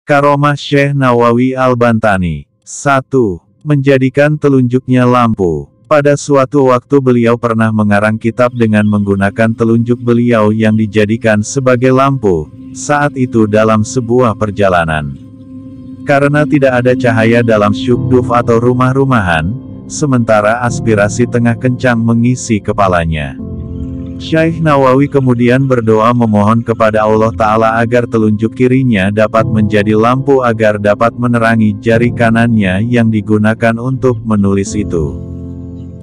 Karomah Syekh Nawawi Al-Bantani. 1. Menjadikan telunjuknya lampu. Pada suatu waktu beliau pernah mengarang kitab dengan menggunakan telunjuk beliau yang dijadikan sebagai lampu, saat itu dalam sebuah perjalanan. Karena tidak ada cahaya dalam syukduf atau rumah-rumahan, sementara aspirasi tengah kencang mengisi kepalanya. Syekh Nawawi kemudian berdoa memohon kepada Allah Ta'ala agar telunjuk kirinya dapat menjadi lampu agar dapat menerangi jari kanannya yang digunakan untuk menulis itu.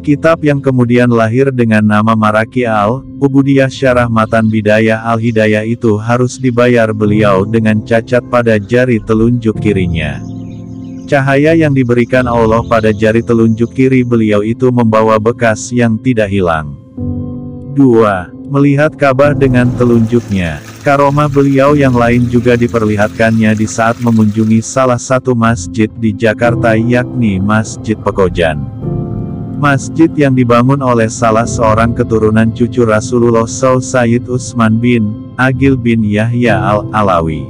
Kitab yang kemudian lahir dengan nama Maraki Al-Ubudiyah Syarah Matan Bidayah Al-Hidayah itu harus dibayar beliau dengan cacat pada jari telunjuk kirinya. Cahaya yang diberikan Allah pada jari telunjuk kiri beliau itu membawa bekas yang tidak hilang. 2. Melihat Ka'bah dengan telunjuknya. Karomah beliau yang lain juga diperlihatkannya di saat mengunjungi salah satu masjid di Jakarta yakni Masjid Pekojan. Masjid yang dibangun oleh salah seorang keturunan cucu Rasulullah Sayyid Utsman bin Agil bin Yahya Al-Alawi.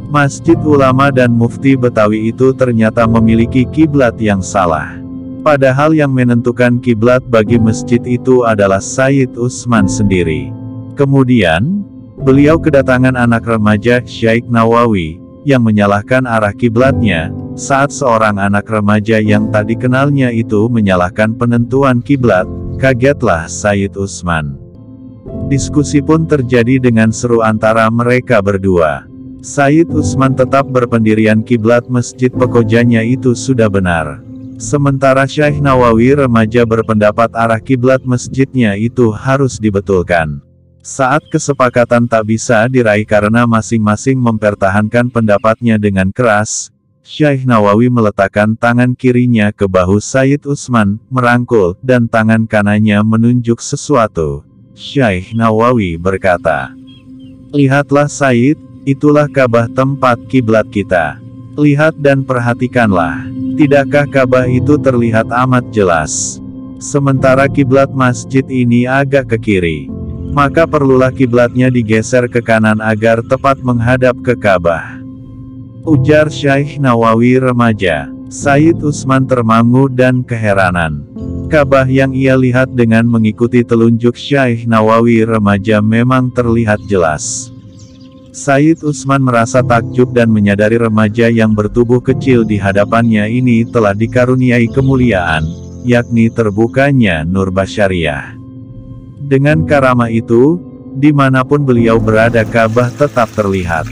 Masjid ulama dan mufti Betawi itu ternyata memiliki kiblat yang salah. Padahal yang menentukan kiblat bagi masjid itu adalah Sayyid Utsman sendiri. Kemudian, beliau kedatangan anak remaja Syekh Nawawi, yang menyalahkan arah kiblatnya, saat seorang anak remaja yang tak dikenalnya itu menyalahkan penentuan kiblat, kagetlah Sayyid Utsman. Diskusi pun terjadi dengan seru antara mereka berdua. Sayyid Utsman tetap berpendirian kiblat masjid Pekojannya itu sudah benar. Sementara Syekh Nawawi remaja berpendapat arah kiblat masjidnya itu harus dibetulkan. Saat kesepakatan tak bisa diraih karena masing-masing mempertahankan pendapatnya dengan keras, Syekh Nawawi meletakkan tangan kirinya ke bahu Sayyid Utsman, merangkul, dan tangan kanannya menunjuk sesuatu. Syekh Nawawi berkata, "Lihatlah Sayyid, itulah Ka'bah tempat kiblat kita. Lihat dan perhatikanlah. Tidakkah Ka'bah itu terlihat amat jelas? Sementara kiblat masjid ini agak ke kiri. Maka perlulah kiblatnya digeser ke kanan agar tepat menghadap ke Ka'bah," ujar Syekh Nawawi remaja. Sayyid Utsman termangu dan keheranan. Ka'bah yang ia lihat dengan mengikuti telunjuk Syekh Nawawi remaja memang terlihat jelas. Sayyid Utsman merasa takjub dan menyadari remaja yang bertubuh kecil di hadapannya ini telah dikaruniai kemuliaan, yakni terbukanya nur basyariah. Dengan karamah itu, dimanapun beliau berada Ka'bah tetap terlihat.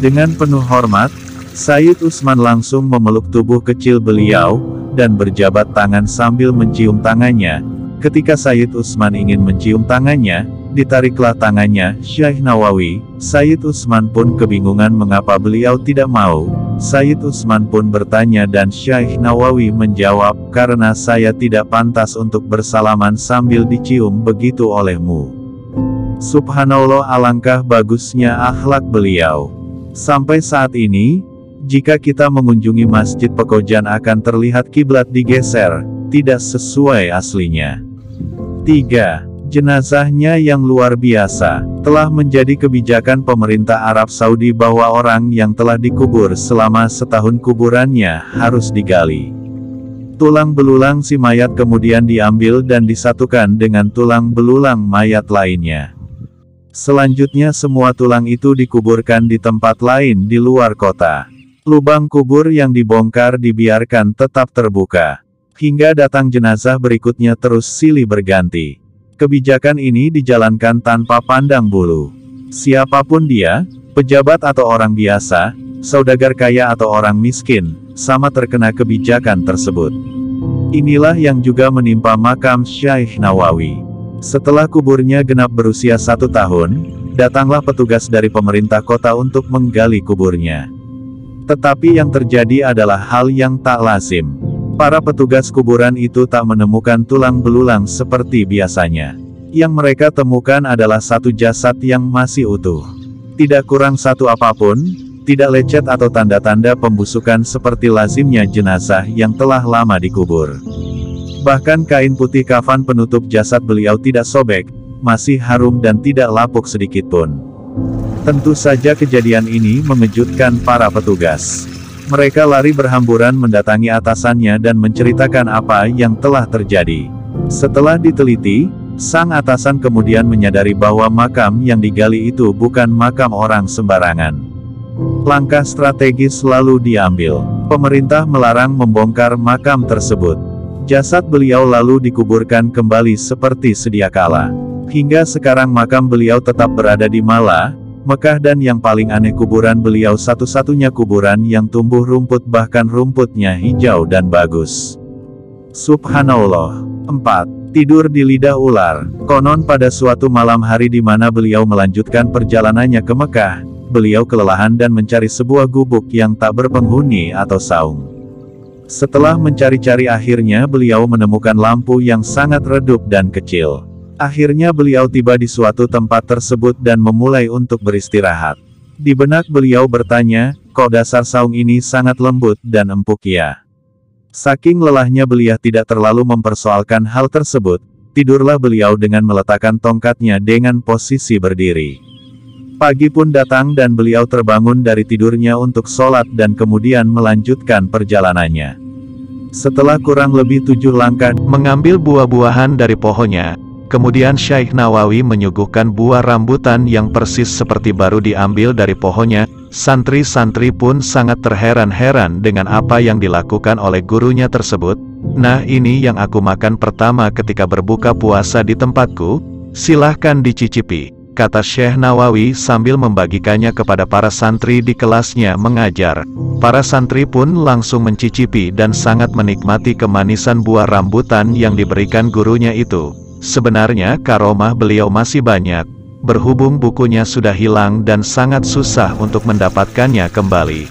Dengan penuh hormat, Sayyid Utsman langsung memeluk tubuh kecil beliau, dan berjabat tangan sambil mencium tangannya. Ketika Sayyid Utsman ingin mencium tangannya, ditariklah tangannya Syekh Nawawi. Sayyid Utsman pun kebingungan mengapa beliau tidak mau. Sayyid Utsman pun bertanya dan Syekh Nawawi menjawab, "Karena saya tidak pantas untuk bersalaman sambil dicium begitu olehmu." Subhanallah, alangkah bagusnya akhlak beliau. Sampai saat ini, jika kita mengunjungi Masjid Pekojan akan terlihat kiblat digeser, tidak sesuai aslinya. 3. Jenazahnya yang luar biasa. Telah menjadi kebijakan pemerintah Arab Saudi bahwa orang yang telah dikubur selama setahun kuburannya harus digali. Tulang belulang si mayat kemudian diambil dan disatukan dengan tulang belulang mayat lainnya. Selanjutnya semua tulang itu dikuburkan di tempat lain di luar kota. Lubang kubur yang dibongkar dibiarkan tetap terbuka. Hingga datang jenazah berikutnya terus silih berganti. Kebijakan ini dijalankan tanpa pandang bulu. Siapapun dia, pejabat atau orang biasa, saudagar kaya atau orang miskin, sama terkena kebijakan tersebut. Inilah yang juga menimpa makam Syekh Nawawi. Setelah kuburnya genap berusia 1 tahun, datanglah petugas dari pemerintah kota untuk menggali kuburnya. Tetapi yang terjadi adalah hal yang tak lazim. Para petugas kuburan itu tak menemukan tulang belulang seperti biasanya. Yang mereka temukan adalah satu jasad yang masih utuh. Tidak kurang satu apapun, tidak lecet atau tanda-tanda pembusukan seperti lazimnya jenazah yang telah lama dikubur. Bahkan kain putih kafan penutup jasad beliau tidak sobek, masih harum dan tidak lapuk sedikitpun. Tentu saja kejadian ini mengejutkan para petugas. Mereka lari berhamburan mendatangi atasannya dan menceritakan apa yang telah terjadi. Setelah diteliti, sang atasan kemudian menyadari bahwa makam yang digali itu bukan makam orang sembarangan. Langkah strategis lalu diambil. Pemerintah melarang membongkar makam tersebut. Jasad beliau lalu dikuburkan kembali seperti sedia kala. Hingga sekarang makam beliau tetap berada di Mala, Mekah, dan yang paling aneh, kuburan beliau satu-satunya kuburan yang tumbuh rumput, bahkan rumputnya hijau dan bagus. Subhanallah. 4. Tidur di lidah ular. Konon pada suatu malam hari di mana beliau melanjutkan perjalanannya ke Mekah, beliau kelelahan dan mencari sebuah gubuk yang tak berpenghuni atau saung. Setelah mencari-cari akhirnya beliau menemukan lampu yang sangat redup dan kecil. Akhirnya beliau tiba di suatu tempat tersebut dan memulai untuk beristirahat. Di benak beliau bertanya, kok dasar saung ini sangat lembut dan empuk ya? Saking lelahnya beliau tidak terlalu mempersoalkan hal tersebut, tidurlah beliau dengan meletakkan tongkatnya dengan posisi berdiri. Pagi pun datang dan beliau terbangun dari tidurnya untuk sholat dan kemudian melanjutkan perjalanannya. Setelah kurang lebih 7 langkah, mengambil buah-buahan dari pohonnya. Kemudian Syekh Nawawi menyuguhkan buah rambutan yang persis seperti baru diambil dari pohonnya. Santri-santri pun sangat terheran-heran dengan apa yang dilakukan oleh gurunya tersebut. Nah, ini yang aku makan pertama ketika berbuka puasa di tempatku, silahkan dicicipi, kata Syekh Nawawi sambil membagikannya kepada para santri di kelasnya mengajar. Para santri pun langsung mencicipi dan sangat menikmati kemanisan buah rambutan yang diberikan gurunya itu. Sebenarnya karomah beliau masih banyak, berhubung bukunya sudah hilang dan sangat susah untuk mendapatkannya kembali.